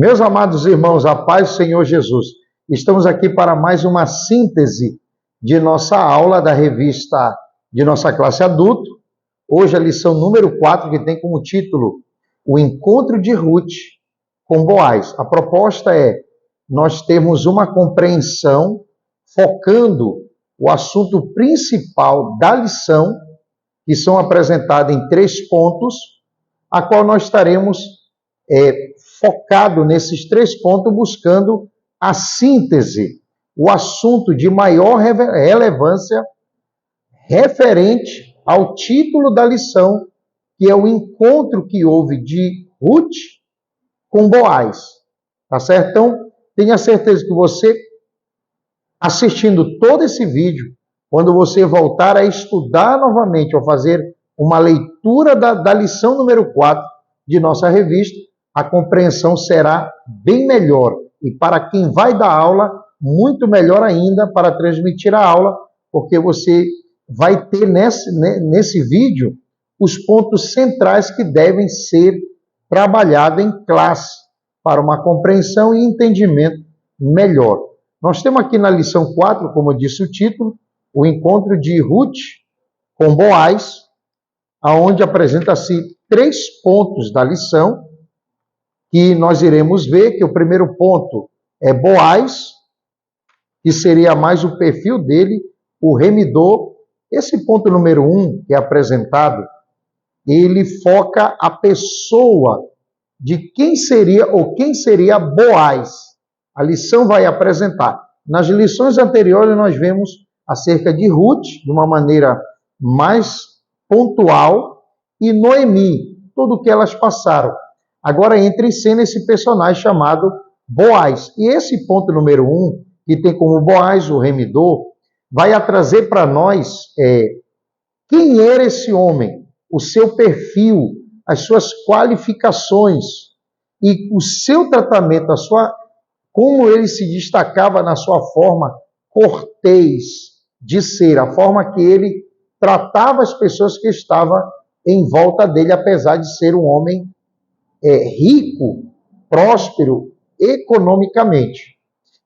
Meus amados irmãos, a paz do Senhor Jesus. Estamos aqui para mais uma síntese de nossa aula da revista de nossa classe adulto. Hoje a lição número 4, que tem como título O Encontro de Ruth com Boaz. A proposta é nós termos uma compreensão focando o assunto principal da lição, que são apresentados em 3 pontos, a qual nós estaremos focado nesses 3 pontos, buscando a síntese, o assunto de maior relevância referente ao título da lição, que é o encontro que houve de Ruth com Boaz. Tá certo? Então, tenha certeza que você, assistindo todo esse vídeo, quando você voltar a estudar novamente, ou fazer uma leitura da lição número 4 de nossa revista, a compreensão será bem melhor. E para quem vai dar aula, muito melhor ainda para transmitir a aula, porque você vai ter nesse vídeo os pontos centrais que devem ser trabalhados em classe, para uma compreensão e entendimento melhor. Nós temos aqui na lição 4, como disse o título, o encontro de Ruth com Boaz, aonde apresenta-se 3 pontos da lição, que nós iremos ver, que o primeiro ponto é Boaz, que seria mais o perfil dele, o remidor. Esse ponto número 1, que é apresentado, ele foca a pessoa de quem seria ou quem seria Boaz. A lição vai apresentar. Nas lições anteriores nós vemos acerca de Ruth, de uma maneira mais pontual, e Noemi, tudo o que elas passaram. Agora entra em cena esse personagem chamado Boaz. E esse ponto número 1, que tem como Boaz o remidor, vai trazer para nós quem era esse homem, o seu perfil, as suas qualificações e o seu tratamento, como ele se destacava na sua forma cortês de ser, a forma que ele tratava as pessoas que estavam em volta dele, apesar de ser um homem rico, próspero economicamente.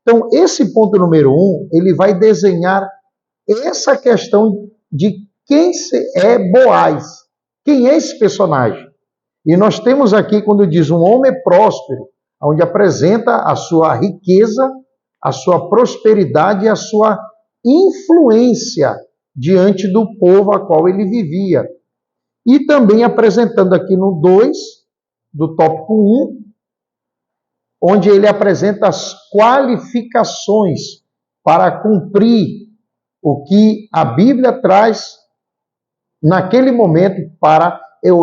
Então, esse ponto número 1, ele vai desenhar essa questão de quem é Boaz, quem é esse personagem. E nós temos aqui, quando diz um homem próspero, onde apresenta a sua riqueza, a sua prosperidade e a sua influência diante do povo a qual ele vivia. E também apresentando aqui no 2, do tópico 1, onde ele apresenta as qualificações para cumprir o que a Bíblia traz naquele momento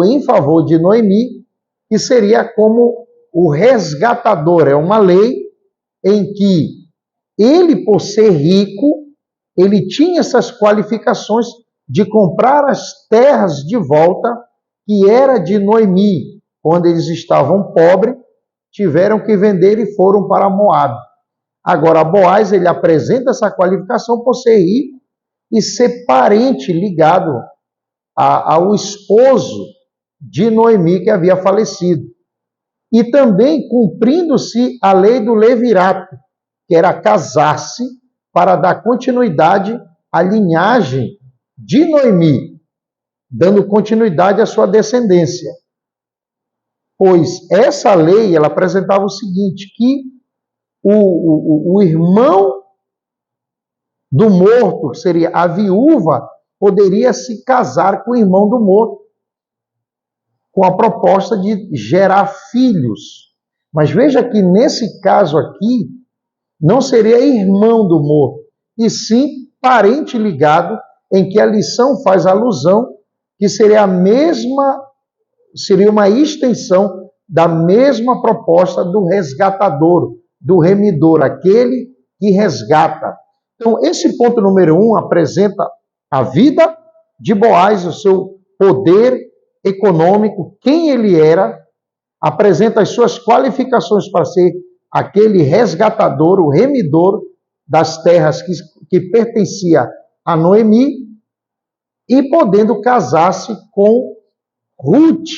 em favor de Noemi, que seria como o resgatador. É uma lei em que ele, por ser rico, ele tinha essas qualificações de comprar as terras de volta, que era de Noemi. Quando eles estavam pobres, tiveram que vender e foram para Moab. Agora, Boaz, ele apresenta essa qualificação por ser rico e ser parente ligado ao esposo de Noemi, que havia falecido. E também cumprindo-se a lei do levirato, que era casar-se para dar continuidade à linhagem de Noemi, dando continuidade à sua descendência. Pois essa lei, ela apresentava o seguinte, que o irmão do morto, seria a viúva, poderia se casar com o irmão do morto, com a proposta de gerar filhos. Mas veja que nesse caso aqui, não seria irmão do morto, e sim parente ligado, em que a lição faz alusão que seria uma extensão da mesma proposta do resgatador, do remidor, aquele que resgata. Então, esse ponto número 1 apresenta a vida de Boaz, o seu poder econômico, quem ele era, apresenta as suas qualificações para ser aquele resgatador, o remidor das terras que pertencia a Noemi, e podendo casar-se com Ruth.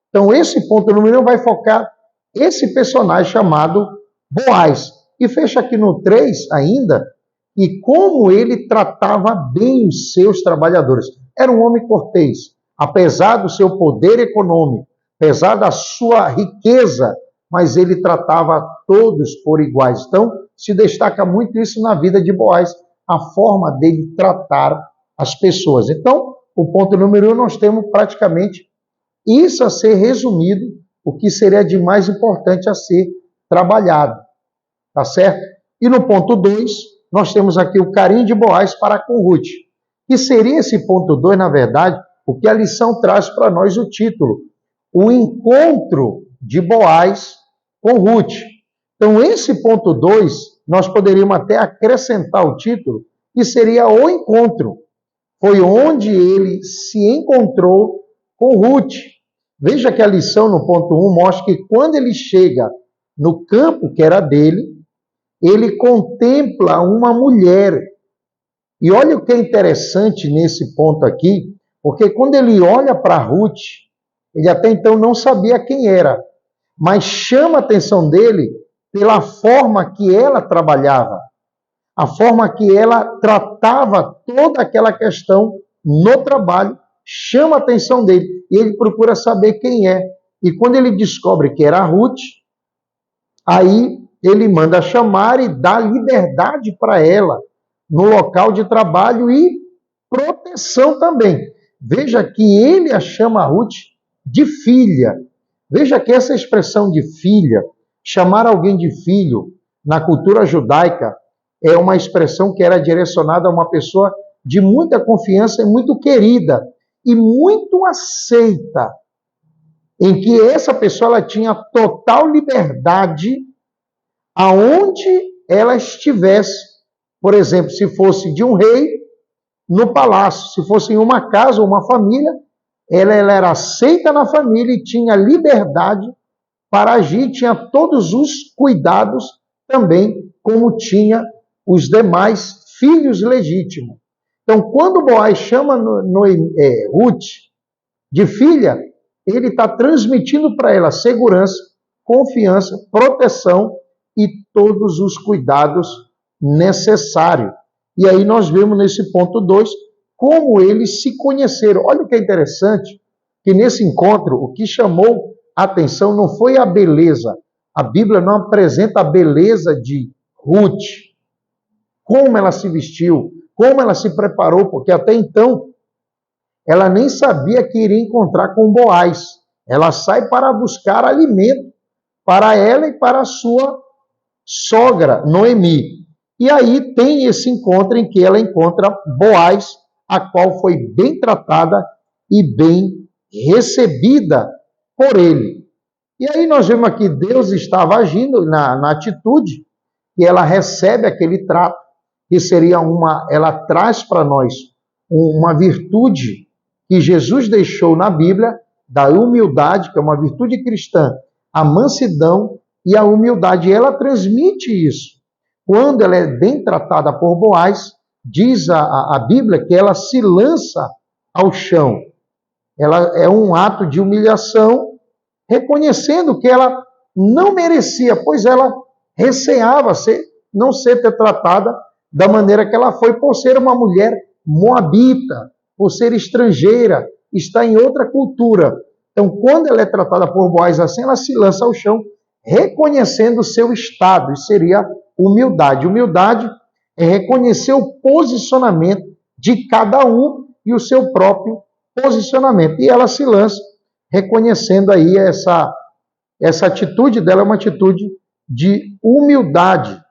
Então, esse ponto número 1 vai focar esse personagem chamado Boaz. E fecha aqui no 3 ainda, e como ele tratava bem os seus trabalhadores. Era um homem cortês, apesar do seu poder econômico, apesar da sua riqueza, mas ele tratava todos por iguais. Então, se destaca muito isso na vida de Boaz, a forma dele tratar as pessoas. Então, o ponto número 1, nós temos praticamente isso a ser resumido, o que seria de mais importante a ser trabalhado, tá certo? E no ponto 2, nós temos aqui o carinho de Boaz para com Ruth. E seria esse ponto 2, na verdade, o que a lição traz para nós o título, o encontro de Boaz com Ruth. Então, esse ponto 2, nós poderíamos até acrescentar o título, que seria o encontro. Foi onde ele se encontrou com Ruth. Veja que a lição no ponto 1 mostra que quando ele chega no campo que era dele, ele contempla uma mulher. E olha o que é interessante nesse ponto aqui, porque quando ele olha para Ruth, ele até então não sabia quem era, mas chama a atenção dele pela forma que ela trabalhava, a forma que ela tratava toda aquela questão no trabalho, chama a atenção dele, e ele procura saber quem é. E quando ele descobre que era Ruth, aí ele manda chamar e dá liberdade para ela no local de trabalho e proteção também. Veja que ele a chama Ruth de filha. Veja que essa expressão de filha, chamar alguém de filho, na cultura judaica, é uma expressão que era direcionada a uma pessoa de muita confiança e muito querida e muito aceita, em que essa pessoa ela tinha total liberdade aonde ela estivesse. Por exemplo, se fosse de um rei, no palácio, se fosse em uma casa ou uma família, ela era aceita na família e tinha liberdade para agir, tinha todos os cuidados também, como tinha os demais filhos legítimos. Então, quando Boaz chama Ruth de filha, ele está transmitindo para ela segurança, confiança, proteção e todos os cuidados necessários. E aí nós vemos nesse ponto 2 como eles se conheceram. Olha o que é interessante, que nesse encontro o que chamou a atenção não foi a beleza. A Bíblia não apresenta a beleza de Ruth, como ela se vestiu, como ela se preparou, porque até então ela nem sabia que iria encontrar com Boaz. Ela sai para buscar alimento para ela e para a sua sogra, Noemi. E aí tem esse encontro em que ela encontra Boaz, a qual foi bem tratada e bem recebida por ele. E aí nós vemos aqui Deus estava agindo na atitude e ela recebe aquele trato, que seria ela traz para nós uma virtude que Jesus deixou na Bíblia, da humildade, que é uma virtude cristã, a mansidão e a humildade. E ela transmite isso. Quando ela é bem tratada por Boaz, diz a Bíblia que ela se lança ao chão. Ela é um ato de humilhação, reconhecendo que ela não merecia, pois ela receava não ser tratada da maneira que ela foi, por ser uma mulher moabita, por ser estrangeira, está em outra cultura. Então, quando ela é tratada por Boaz assim, ela se lança ao chão, reconhecendo o seu estado, isso seria humildade. Humildade é reconhecer o posicionamento de cada um e o seu próprio posicionamento. E ela se lança, reconhecendo aí essa atitude dela, é uma atitude de humildade.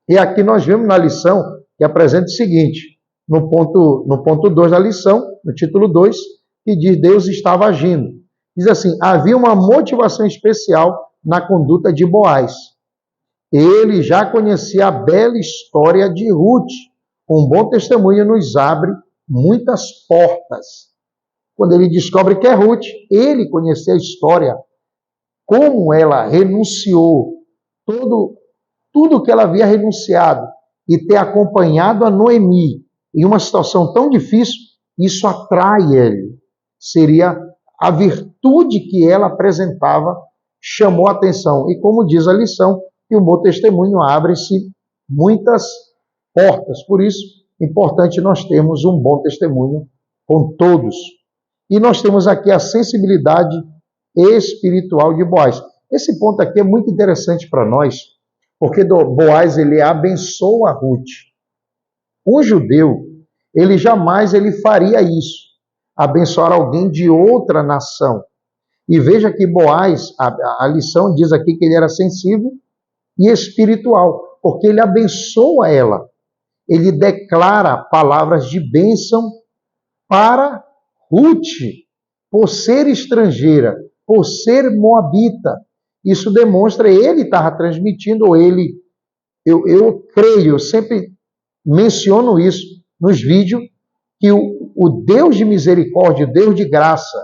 E aqui nós vemos na lição que apresenta o seguinte, no ponto 2 da lição, no título 2, que diz Deus estava agindo. Diz assim, havia uma motivação especial na conduta de Boaz. Ele já conhecia a bela história de Ruth. Um bom testemunho nos abre muitas portas. Quando ele descobre que é Ruth, ele conhecia a história, como ela renunciou, tudo que ela havia renunciado, e ter acompanhado a Noemi em uma situação tão difícil, isso atrai ele. Seria a virtude que ela apresentava chamou a atenção. E como diz a lição, que o bom testemunho abre-se muitas portas. Por isso, é importante nós termos um bom testemunho com todos. E nós temos aqui a sensibilidade espiritual de Boaz. Esse ponto aqui é muito interessante para nós, porque Boaz ele abençoa Ruth. Um judeu, ele jamais faria isso, abençoar alguém de outra nação. E veja que Boaz, a lição diz aqui que ele era sensível e espiritual, porque ele abençoa ela. Ele declara palavras de bênção para Ruth, por ser estrangeira, por ser moabita. Isso demonstra, ele estava transmitindo, ou ele, eu creio, eu sempre menciono isso nos vídeos, que o Deus de misericórdia, o Deus de graça,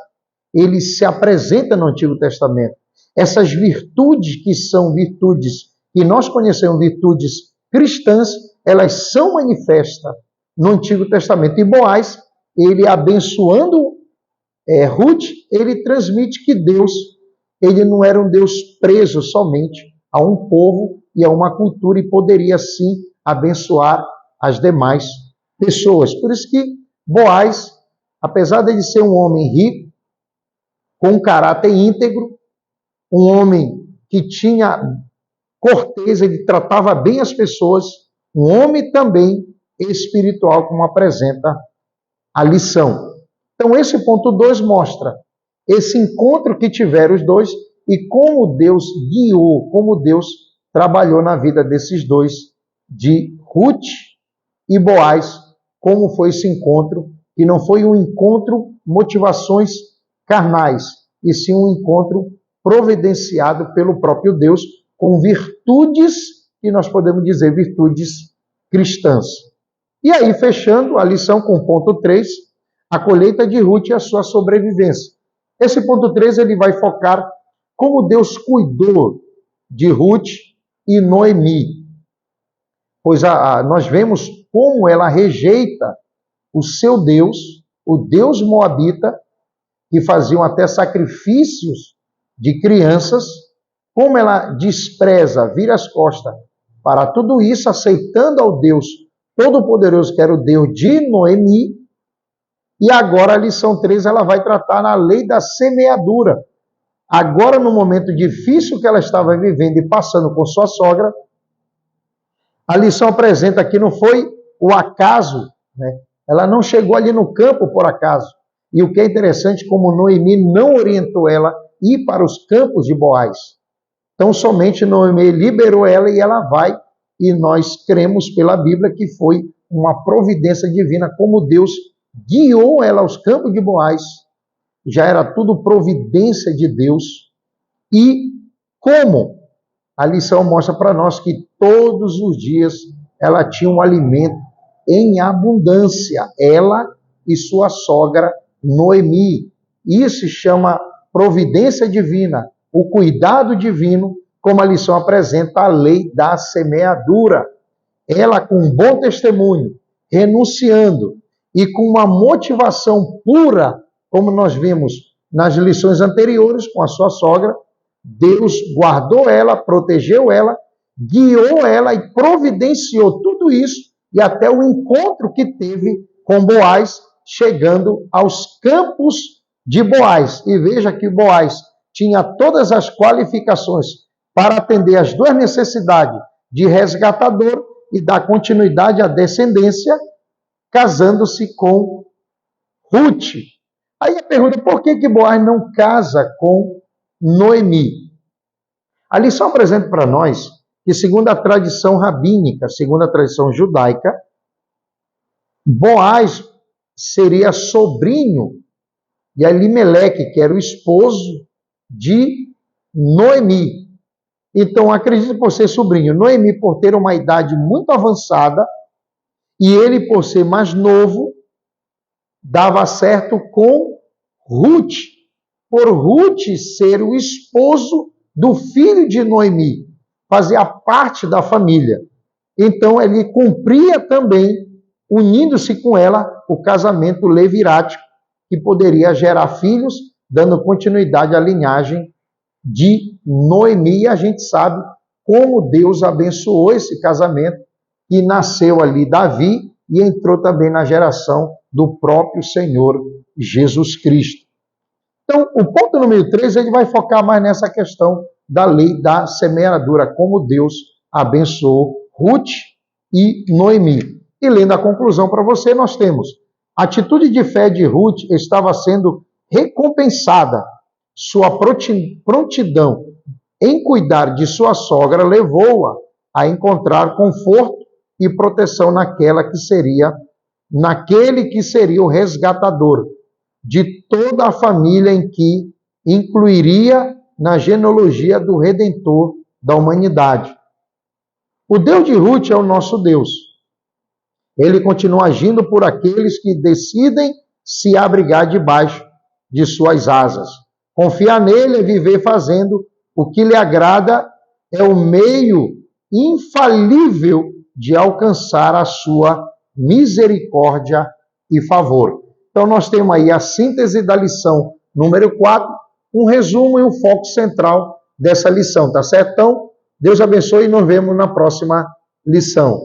ele se apresenta no Antigo Testamento. Essas virtudes que são virtudes, que nós conhecemos virtudes cristãs, elas são manifestas no Antigo Testamento. E Boaz, ele abençoando Ruth, ele transmite que Deus, ele não era um Deus preso somente a um povo e a uma cultura, e poderia sim abençoar as demais pessoas. Por isso que Boaz, apesar de ele ser um homem rico, com um caráter íntegro, um homem que tinha corteza, ele tratava bem as pessoas, um homem também espiritual, como apresenta a lição. Então, esse ponto 2 mostra esse encontro que tiveram os dois e como Deus guiou, como Deus trabalhou na vida desses dois, de Ruth e Boaz, como foi esse encontro, que não foi um encontro motivações carnais, e sim um encontro providenciado pelo próprio Deus, com virtudes, que nós podemos dizer virtudes cristãs. E aí, fechando a lição com o ponto 3, a colheita de Ruth e a sua sobrevivência. Esse ponto 3 ele vai focar como Deus cuidou de Ruth e Noemi. Pois nós vemos como ela rejeita o seu Deus, o Deus moabita, que faziam até sacrifícios de crianças, como ela despreza, vira as costas para tudo isso, aceitando ao Deus Todo-Poderoso, que era o Deus de Noemi. E agora a lição 3 ela vai tratar na lei da semeadura. Agora, no momento difícil que ela estava vivendo e passando com sua sogra, a lição apresenta que não foi o acaso, né? Ela não chegou ali no campo por acaso. E o que é interessante, como Noemi não orientou ela a ir para os campos de Boaz. Então, somente Noemi liberou ela e ela vai. E nós cremos pela Bíblia que foi uma providência divina, como Deus guiou ela aos campos de Boaz. Já era tudo providência de Deus. E como a lição mostra para nós que todos os dias ela tinha um alimento em abundância, ela e sua sogra Noemi. Isso se chama providência divina, o cuidado divino, como a lição apresenta a lei da semeadura. Ela, com um bom testemunho, renunciando e com uma motivação pura, como nós vimos nas lições anteriores com a sua sogra, Deus guardou ela, protegeu ela, guiou ela e providenciou tudo isso, e até o encontro que teve com Boaz, chegando aos campos de Boaz. E veja que Boaz tinha todas as qualificações para atender as duas necessidades de resgatador e dar continuidade à descendência, casando-se com Ruth. Aí a pergunta, por que Boaz não casa com Noemi? A lição apresenta para nós que, segundo a tradição rabínica, segundo a tradição judaica, Boaz seria sobrinho de Elimeleque, que era o esposo de Noemi. Então, acredito por ser sobrinho. Noemi, por ter uma idade muito avançada, e ele, por ser mais novo, dava certo com Ruth, por Ruth ser o esposo do filho de Noemi, fazia parte da família. Então, ele cumpria também, unindo-se com ela, o casamento levirático, que poderia gerar filhos, dando continuidade à linhagem de Noemi, e a gente sabe como Deus abençoou esse casamento, e nasceu ali Davi e entrou também na geração do próprio Senhor Jesus Cristo. Então, o ponto número 3, ele vai focar mais nessa questão da lei da semeadura, como Deus abençoou Ruth e Noemi. E lendo a conclusão para você, nós temos: a atitude de fé de Ruth estava sendo recompensada. Sua prontidão em cuidar de sua sogra levou-a a encontrar conforto e proteção naquele que seria o resgatador de toda a família, em que incluiria na genealogia do Redentor da humanidade. O Deus de Ruth é o nosso Deus. Ele continua agindo por aqueles que decidem se abrigar debaixo de suas asas. Confiar nele é viver fazendo o que lhe agrada, é o meio infalível de alcançar a sua misericórdia e favor. Então, nós temos aí a síntese da lição número 4, um resumo e um foco central dessa lição, tá certo? Então, Deus abençoe e nos vemos na próxima lição.